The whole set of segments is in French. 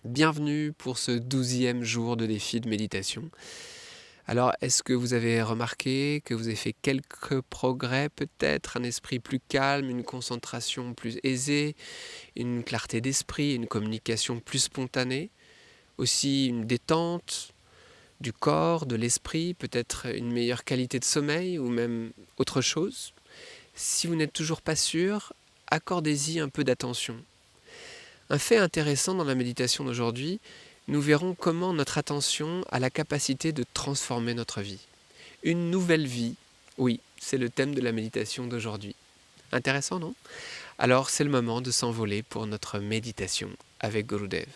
Bienvenue pour ce 12e jour de défi de méditation. Alors, est-ce que vous avez remarqué que vous avez fait quelques progrès peut-être, un esprit plus calme, une concentration plus aisée, une clarté d'esprit, une communication plus spontanée, aussi une détente du corps, de l'esprit, peut-être une meilleure qualité de sommeil ou même autre chose? Si vous n'êtes toujours pas sûr, accordez-y un peu d'attention. Un fait intéressant dans la méditation d'aujourd'hui, nous verrons comment notre attention a la capacité de transformer notre vie. Une nouvelle vie, oui, c'est le thème de la méditation d'aujourd'hui. Intéressant, non? Alors c'est le moment de s'envoler pour notre méditation avec Gurudev.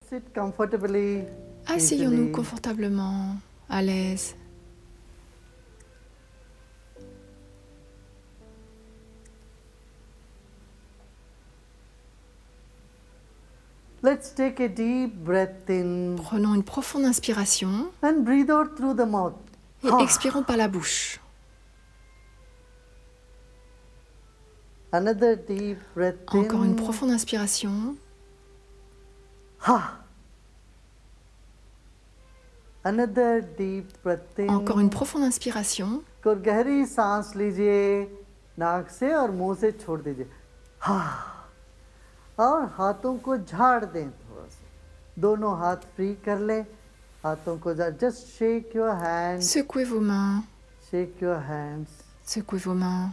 Sit comfortably, Asseyons-nous easily. confortablement, à l'aise. Let's take a deep breath in Prenons une profonde inspiration and breathe out through the mouth. et expirons par la bouche. Another deep breath Encore in. une profonde inspiration. Another deep breath in. Encore une profonde inspiration. और गहरी सांस लीजिए नाक से और मुंह से छोड़ दीजिए और हाथों को झाड़ दें थोड़ा सा दोनों हाथ फ्री कर लें हाथों को just shake your hands Secouez vos mains. Shake your hands Secouez vos mains.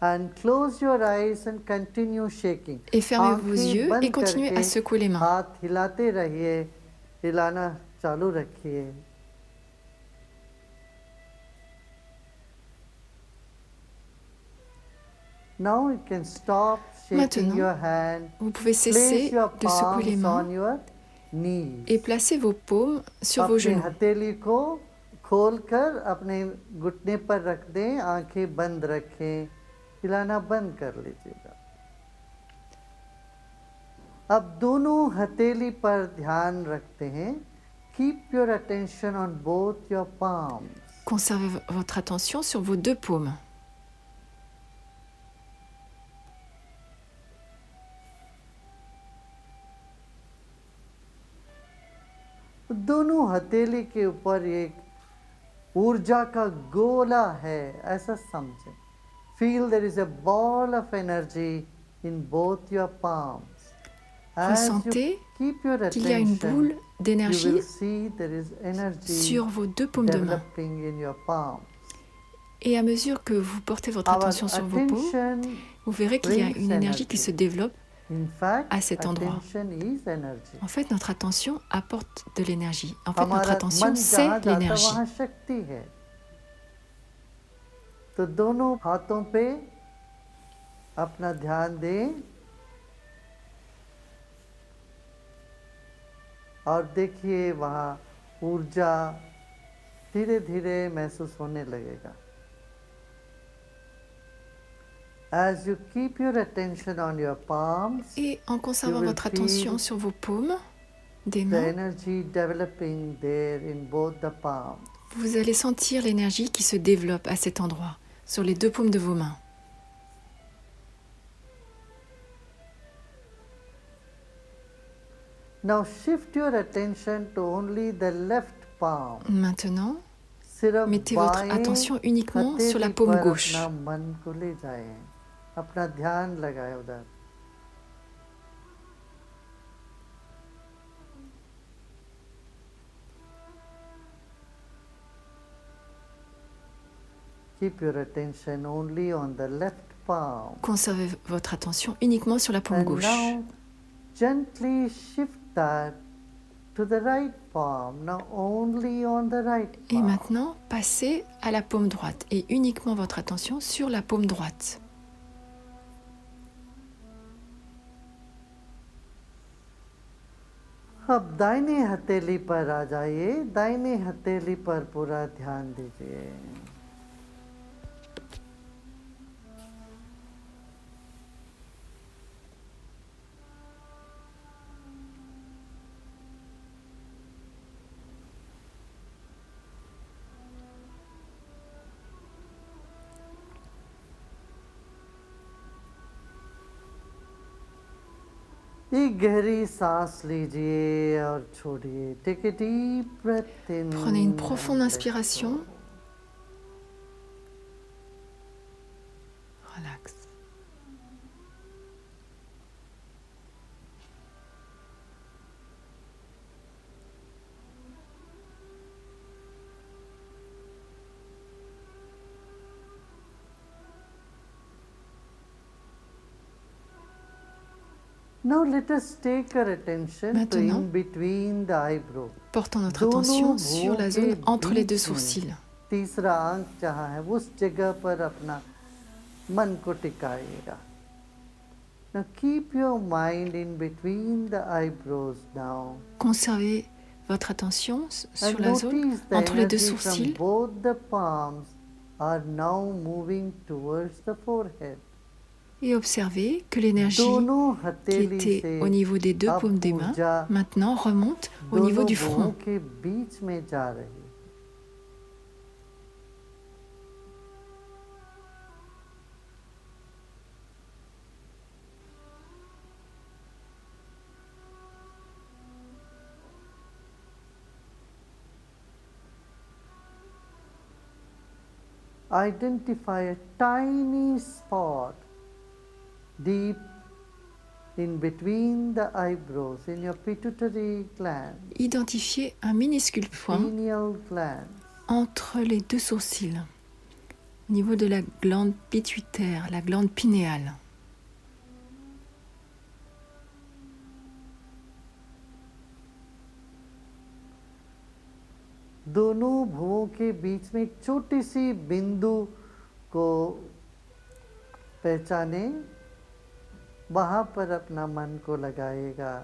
and close your eyes and continue shaking. Et fermez vos आंखें yeux बंद et continuez करके à secouer les mains. हाथ हिलाते रहिए हिलाना चालू रखिए Now you can stop shaking Maintenant, your hand. Vous pouvez Place cesser your de secouer les palms on mains your knees. et placer vos paumes sur vos अपनी genoux. हथेली को खोलकर अपने घुटने पर रख दें आंखें बंद रखें हिलाना बंद कर लीजिएगा अब दोनों हथेली पर ध्यान रखते हैं Keep your attention on both your palms. Conservez votre attention sur vos deux paumes. दोनों हथेली के ऊपर एक ऊर्जा का गोला है ऐसा समझें Feel there is a ball of energy in both your palms. As you Ressentez keep your qu'il y a une attention, boule you d'énergie will see there is energy sur vos deux paumes de main. developing in your palms. Et à mesure que vous portez votre Our attention sur vos paumes, attention, vous verrez qu'il y a brings une énergie qui energy. se développe. in fact, à cet endroit. attention is energy. En fait, notre attention apporte de l'énergie. En fait, notre हमारा attention, मन c'est जहाँ जाता l'énergie. वहाँ शक्ति है तो दोनों हाथों पे अपना ध्यान दें और देखिए वहाँ ऊर्जा धीरे धीरे महसूस होने लगेगा As you keep your attention on your palms, Et en conservant You will votre attention feel sur vos paumes des the mains, energy developing there in both the palms. vous allez sentir l'énergie qui se développe à cet endroit, sur les deux paumes de vos mains. Now shift your attention to only the left palm. Maintenant, सिर्फ mettez votre बाएं attention uniquement sur la हथेली paume पर gauche. अपना मन को ले जाएं, अपना ध्यान लगाएं उधर. Keep your attention only on the left palm. Conservez votre attention uniquement sur la paume And gauche. now gently shift that to the right palm. Now only on the right Et palm. maintenant, passez à la paume droite et uniquement votre attention sur la paume droite. अब दाहिने हथेली पर आ जाइए, दाहिने हथेली पर पूरा ध्यान दीजिए। एक गहरी सांस लीजिए और छोड़िए। Take a deep breath in Prenez une profonde and let inspiration. Go. Relax. Now let us take our attention to Maintenant, in between the eyebrow. Portons notre दोनों attention sur la भुवों zone के entre les deux बीच में sourcils. तीसरा आंख जहाँ है उस जगह पर अपना मन को टिकाइएगा। Now keep your mind in between the eyebrows now. Conservez votre attention sur And la zone notice the entre les deux energy from sourcils both the palms are now moving towards the forehead. et observez que l'énergie दोनों qui हथेली était से au niveau des deux अब paumes des mains ऊर्जा maintenant remonte au niveau दोनों du भुवों front. के बीच में जा रही है। Identify a tiny spot deep in between the eyebrows in your pituitary gland, Identifiez un minuscule point pineal gland. entre les deux sourcils, au niveau de la glande pituitaire, la glande pinéale. दोनों भुवों के बीच में एक छोटी सी बिंदु को पहचाने, वहाँ पर अपना मन को लगाएगा।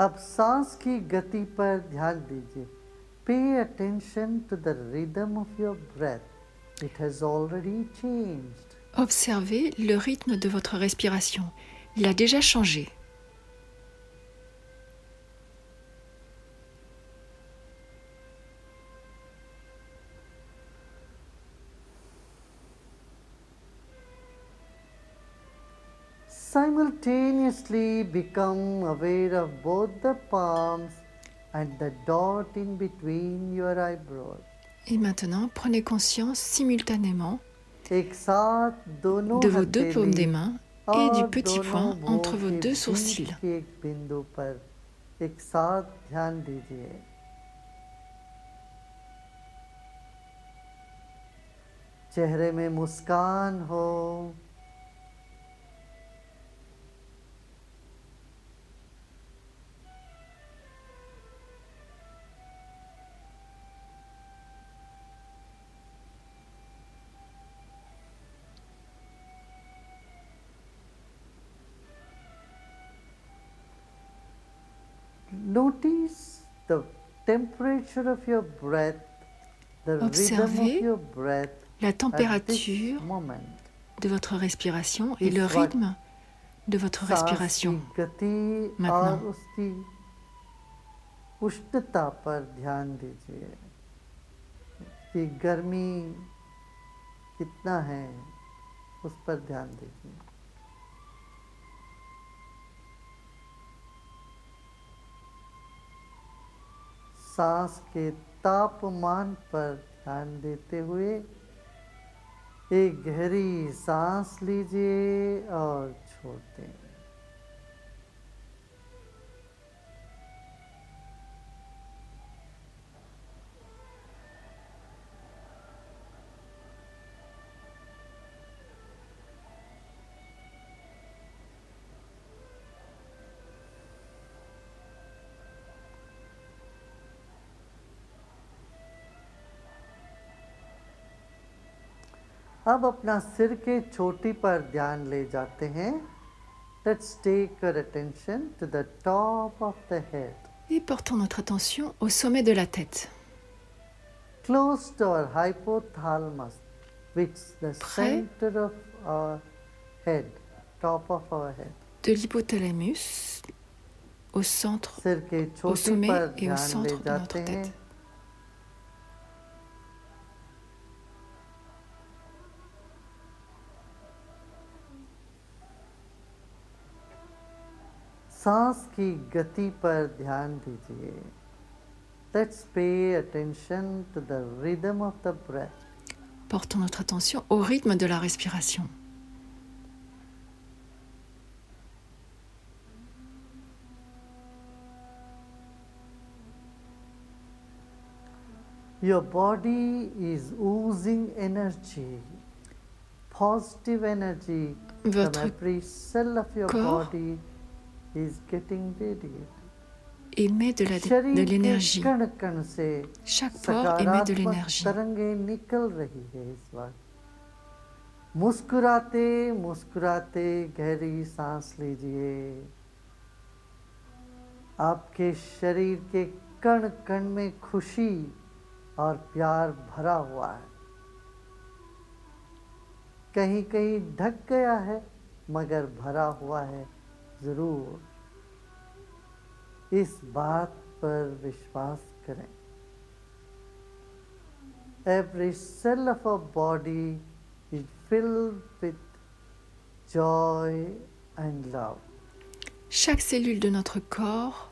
अब सांस की गति पर ध्यान दीजिए। Pay attention to the rhythm of your breath. It has already changed. Observez le rythme de votre respiration. Il a déjà changé. Simultaneously become aware of both the palms and the dot in between your eyebrows. Et maintenant, prenez conscience simultanément एक साथ दोनों de vos deux paumes des हथेली mains et और du petit दोनों point भुवों entre vos के deux बीच sourcils. के एक बिंदु पर एक साथ ध्यान दीजिए। चेहरे में मुस्कान हो। Notice the temperature of your breath, the rhythm of Observez your breath la at this température moment. de votre respiration et le इस वक्त rythme de votre सांस की respiration. गति और Maintenant. उसकी उष्णता पर ध्यान दीजिए कि गर्मी कितना है, उस पर ध्यान दीजिए। सांस के तापमान पर ध्यान देते हुए एक गहरी सांस लीजिए और छोड़ दें। अब अपना सिर के चोटी पर ध्यान ले जाते हैं. Let's take our attention to the top of the head, Et portons notre attention au sommet de la tête, close to our hypothalamus, which is the Près. center of our head, top of our head. de l'hypothalamus au centre, सिर के au चोटी sommet पर et au ध्यान ले centre de जाते notre हैं. tête. सांस की गति पर ध्यान दीजिए. Let's pay attention to the rhythm of the breath. Portons notre attention au rythme de la respiration. Your body is oozing energy, positive energy from Votre every cell of your corps body is getting radiated. émet de शरीर के l'énergie. कण कण से Chaque pore émet de सकारात्मक l'énergie. तरंगें निकल रही है इस वक्त. मुस्कुराते मुस्कुराते गहरी सांस लीजिए. आपके शरीर के कण कण में खुशी और प्यार भरा हुआ है. कहीं कहीं ढक गया है मगर भरा हुआ है जरूर. इस बात पर विश्वास करें. Every cell of our body is filled with joy and love. Chaque cellule de notre corps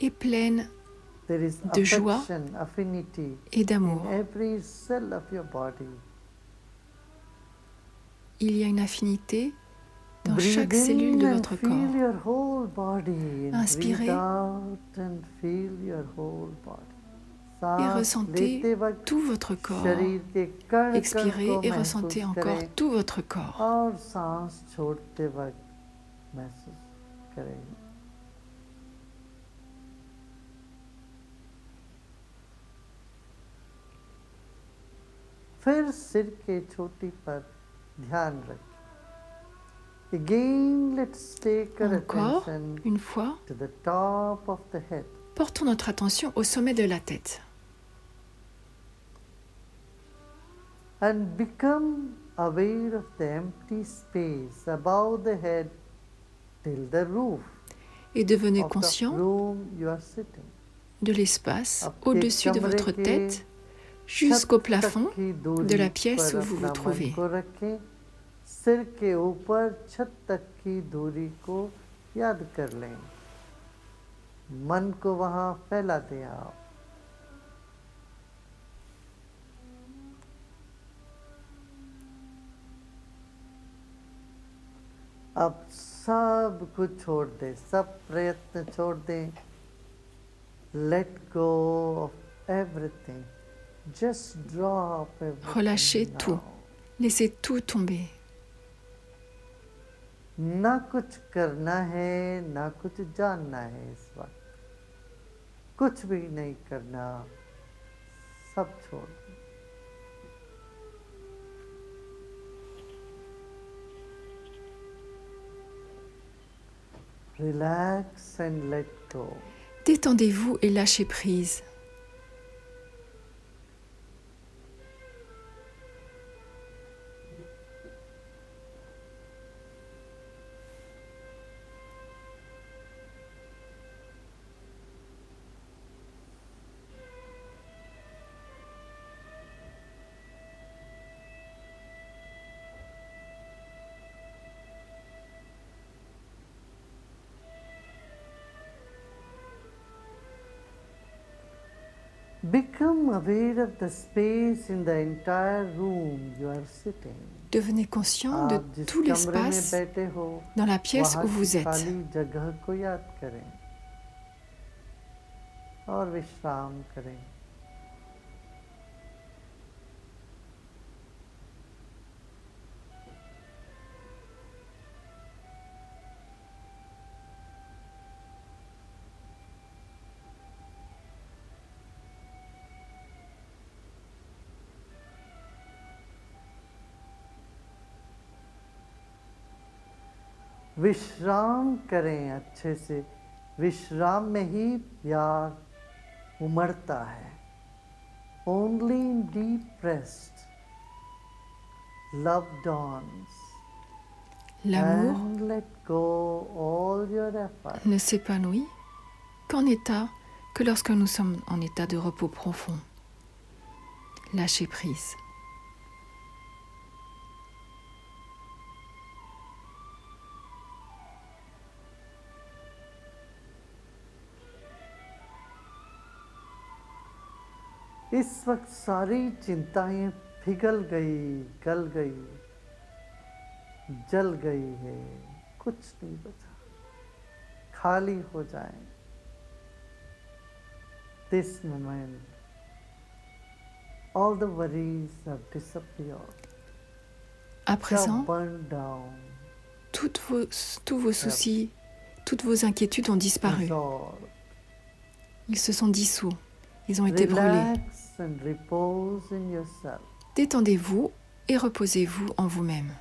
est pleine There is de joie affection, affinity et in d'amour. every cell of your body. Il y a une affinité dans Breathe chaque cellule in de and votre feel corps. your whole body. And Inspirez. breathe out and feel your whole body. Et सांस ressentez लेते वक्त tout votre corps. शरीर के कण कण Expirez को et ressentez महसूस encore करें tout votre corps. और सांस छोड़ते वक्त महसूस करें. फिर सिर के चोटी पर ध्यान रखें. Again, let's take our Encore attention une fois, to the top of the head. portons notre attention au sommet de la tête. And become aware of the empty space above the head till the roof Et devenez of the conscient room you are sitting. de l'espace आपके au-dessus de कमरे votre के tête jusqu'au छत तक plafond की दूरी de la pièce पर où vous अपना vous trouvez. मन को रखें. सिर के ऊपर छत तक की दूरी को याद कर लें. मन को वहां फैला दें आप. अब सब कुछ छोड़ दें, सब प्रयत्न छोड़ दें. Let go of everything. Just drop everything Relâchez now. tout. Laissez tout tomber. ना कुछ करना है, ना कुछ जानना है इस वक्त. कुछ भी नहीं करना, सब छोड़ दें. Relax and let go. Détendez-vous et lâchez prise. Become aware of the space in the entire room you are sitting. Devenez conscient de आप जिस tout कमरे में l'espace बैठे हो dans la pièce वहाँ où vous की êtes. खाली जगह को याद करें और विश्राम करें. विश्राम करें अच्छे से। विश्राम में ही प्यार उमड़ता है। Only in deep rest love dawns. L'amour And let go all your efforts. ne s'épanouit que lorsque nous sommes en état de repos profond. Lâcher prise. इस वक्त सारी चिंताएं पिघल गई, गल गई, जल गई है, कुछ नहीं बचा, खाली हो जाए। This moment, all the worries have disappeared. À présent, burned down, tous vos soucis, toutes vos inquiétudes ont disparu. dissolved. Ils se sont dissous. Ils ont été brûlés. Relax and repose in yourself. Détendez-vous et reposez-vous en vous-même.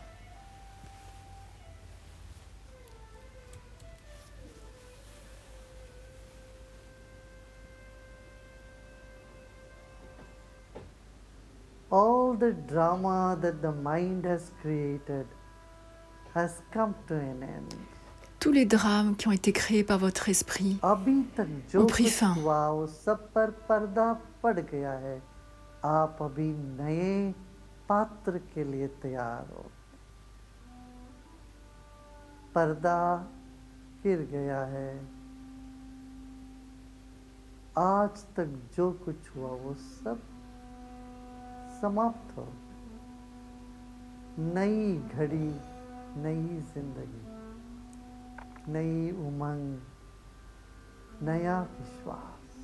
All the drama that the mind has created has come to an end. Tous les drames qui ont été créés par votre esprit अभी तक जो ont pris कुछ fin. हुआ वो सब पर पर्दा पड़ गया है। आप अभी नए पात्र के लिए तैयार हो। पर्दा गिर गया है। आज तक जो कुछ हुआ वो सब समाप्त हो। नई घड़ी, नई जिंदगी, नई उमंग, नया विश्वास,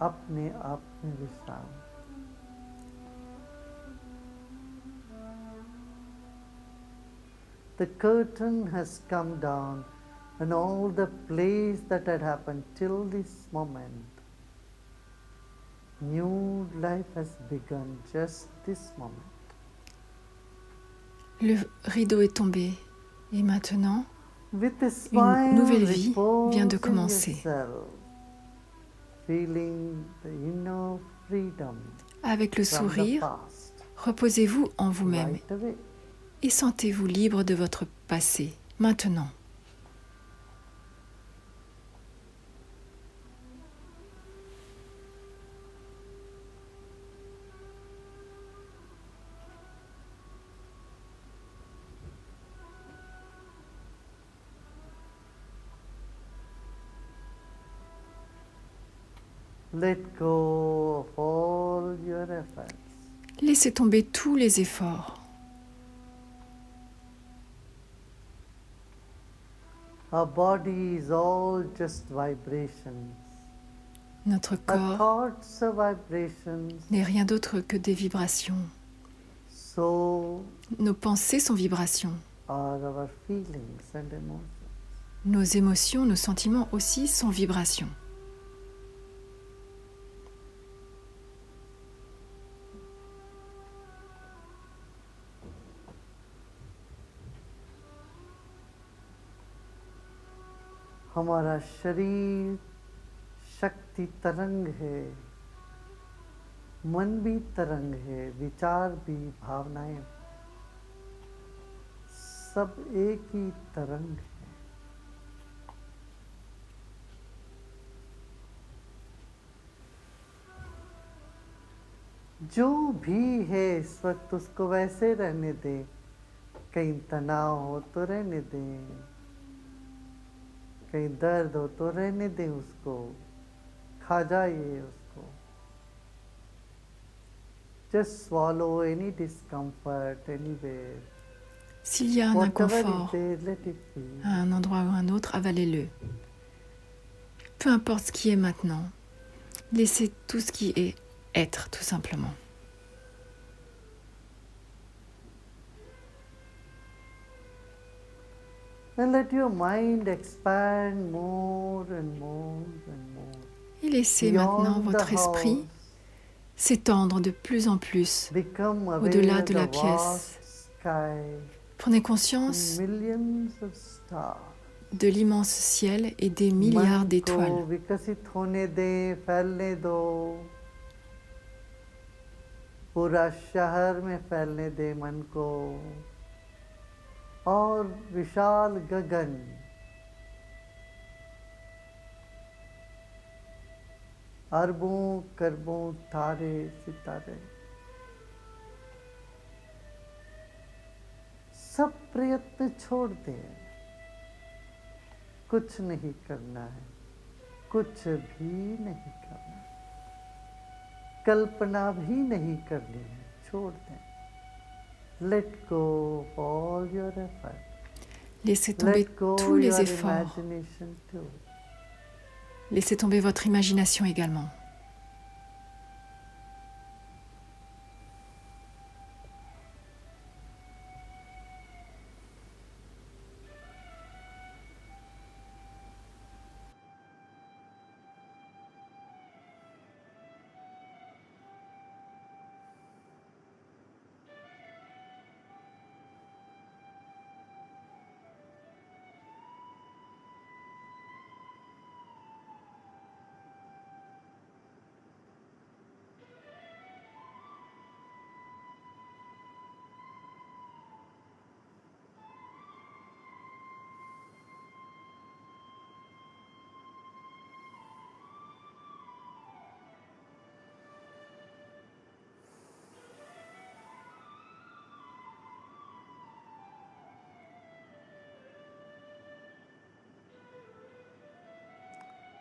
अपने आप में विश्राम। The curtain has come down and all the plays that had happened till this moment, new life has begun just this moment. Le rideau est tombé et maintenant, With a smile, nouvelle vie repose vient de in commencer. yourself, feeling the inner freedom avec le from the sourire, past reposez-vous en vous-même right away. et sentez-vous libre de votre passé, maintenant. Let go of all your efforts. Laissez tomber tous les efforts. Our body is all just vibrations. Notre Our corps thoughts are vibrations. n'est rien d'autre que des vibrations. So Nos pensées sont vibrations. are our feelings and emotions. Nos émotions, nos sentiments aussi sont vibrations. हमारा शरीर शक्ति तरंग है, मन भी तरंग है, विचार भी, भावनाएं सब एक ही तरंग है। जो भी है इस वक्त उसको वैसे रहने दें। कहीं तनाव हो तो रहने दें, कहीं दर्द हो तो रहने दें उसको, खा जाइए उसको। Just swallow any discomfort anywhere. S'il y a un Whatever is inconfort there, let it be. à un endroit ou à un autre, avalez-le. Peu importe ce qui est maintenant, laissez tout ce qui est être, tout simplement. And let your mind expand more and more and more. Et laissez Beyond maintenant the votre esprit house, s'étendre de plus en plus become aware au-delà of de la the pièce. vast sky, Prenez conscience millions of stars. de l'immense ciel et des मन milliards को d'étoiles. विकसित होने दें, फैलने दो, पूरा शहर में फैलने दें मन को, और विशाल गगन, अरबों करबों तारे सितारे, सब प्रयत्न छोड़ दें, कुछ नहीं करना है, कुछ भी नहीं करना, कल्पना भी नहीं करनी है, छोड़ दें. Let go of all your effort. Laissez tomber Let go tous les your efforts. imagination too. Laissez tomber votre imagination également.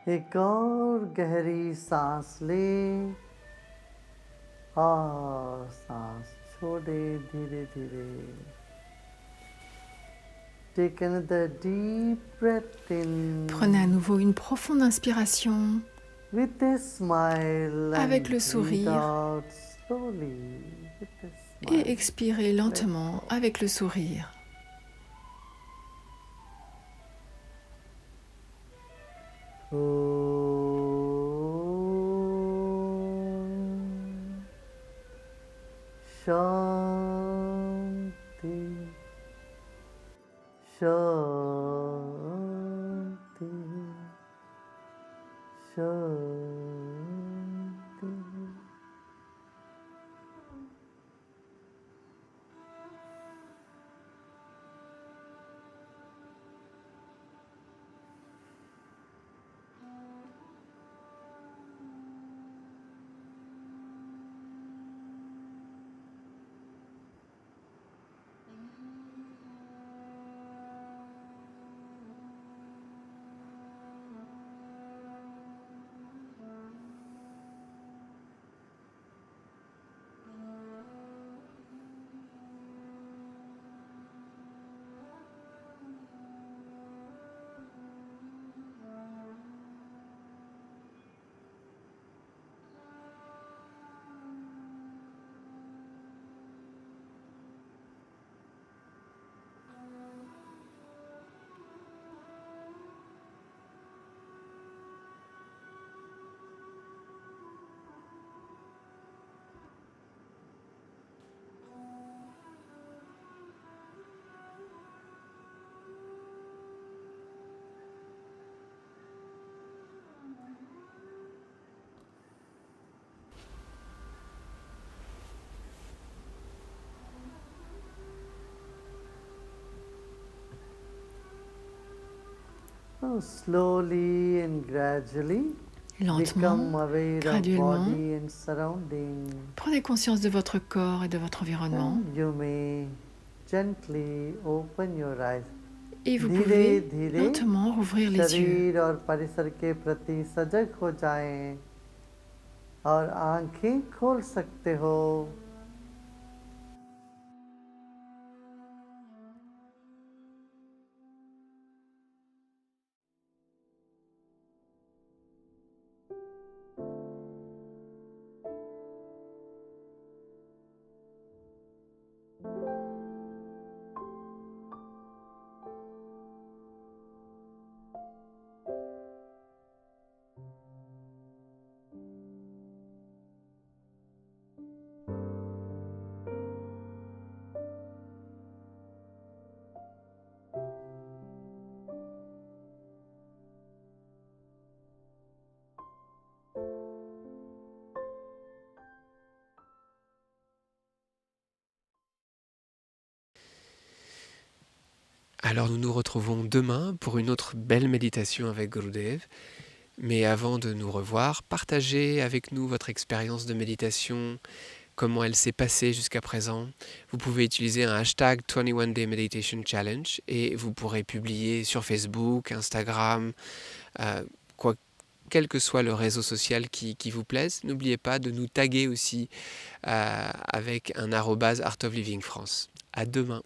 एक और गहरी सांस ले और सांस छोड़े धीरे धीरे. Take another deep breath in. Prenez à nouveau une profonde inspiration With a smile avec and le breathe sourire out slowly with a smile. et expirez lentement avec le sourire. Shanti, Shanti, Shanti. Slowly and gradually become Lentement, aware of graduellement, body and surrounding. prenez conscience de votre corps et de votre environnement And you may gently open your eyes. et vous धीरे pouvez धीरे lentement rouvrir les yeux. शरीर और परिसर के प्रति सजग हो जाएं और आंखें खोल सकते हो. Alors nous nous retrouvons demain pour une autre belle méditation avec Gurudev. Mais avant de nous revoir, partagez avec nous votre expérience de méditation, comment elle s'est passée jusqu'à présent. Vous pouvez utiliser un hashtag 21 Day Meditation Challenge et vous pourrez publier sur Facebook, Instagram, euh, quoi, quel que soit le réseau social qui vous plaise. N'oubliez pas de nous taguer aussi avec un @Art of Living France. À demain.